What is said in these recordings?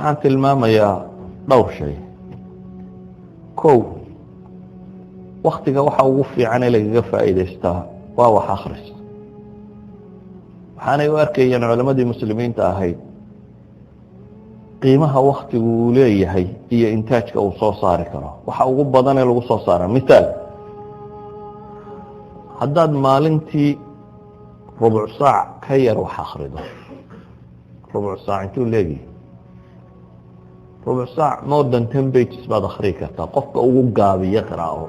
waxaan tilmaamayaa dhowr shay. kow, waktiga waxa ugu fiican ee lagaga faa'iidaystaa waa wax akhris. waxaanay u arkayeen culammadii muslimiinta ahayd qiimaha waktigu uu leeyahay iyo intaajka uu soo saari karo, waxa ugu badan ee lagu soo saara. misaal, haddaad maalintii rubuc saac ka yar wax akhrido, rubuc saac intuu leeyahay, rubuc saac more than 10 pages baad akhrii kartaa. qofka ugu gaabiya qiraa'o,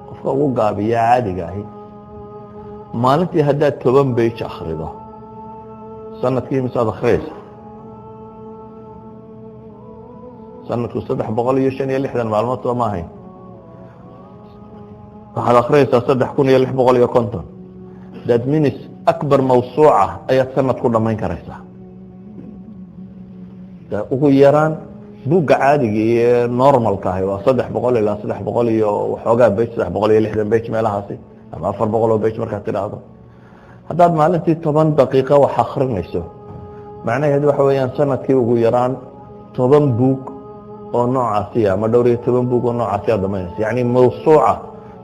qofka ugu gaabiya caadiga ahi maalintii haddaad 10 page akhrido, sanadkii misaad akhriyaysa? sanadku 365 maalmood soo ma ahayn. waxaad akhriyaysaa 3650. that means akbar mawsuuca ayaad sanad ku dhammayn karaysaa. ugu yaraan buugga caadiga iyo normalka ahi waa 300 ilaa 300 iyo waxoogaa page, 360 page meelahaasi, ama 400 page markaad tidhaahdo. haddaad maalintii 10 daqiiqo wax akhrinayso, macnaheedu waxa weeyaan sanadkii ugu yaraan 10 buug oo noocaasi ama dhowr iyo 10 buug oo noocaasi aad dhamaynaysa. yacni mawsuuca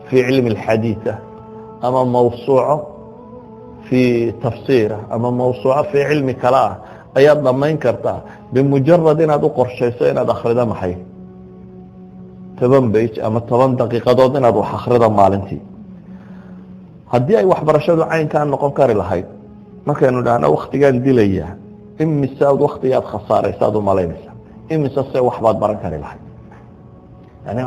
fi cilmi alxadiida, ama mawsuuco fi tafsiira, ama mawsuuco fi cilmi kale ah ayaad dhamayn kartaa bimujarad inaad u qorshayso inaad akhrido maxay 10 page ama 10 daqiiqadood inaad wax akhrido maalintii. haddii ay waxbarashadu caynkaan noqon kari lahayd, markaynu dhahno waktigaan dilaya, imise aad waktigaad khasaaraysaad u malaynaysa, imise se waxbaad baran kari lahayd. yani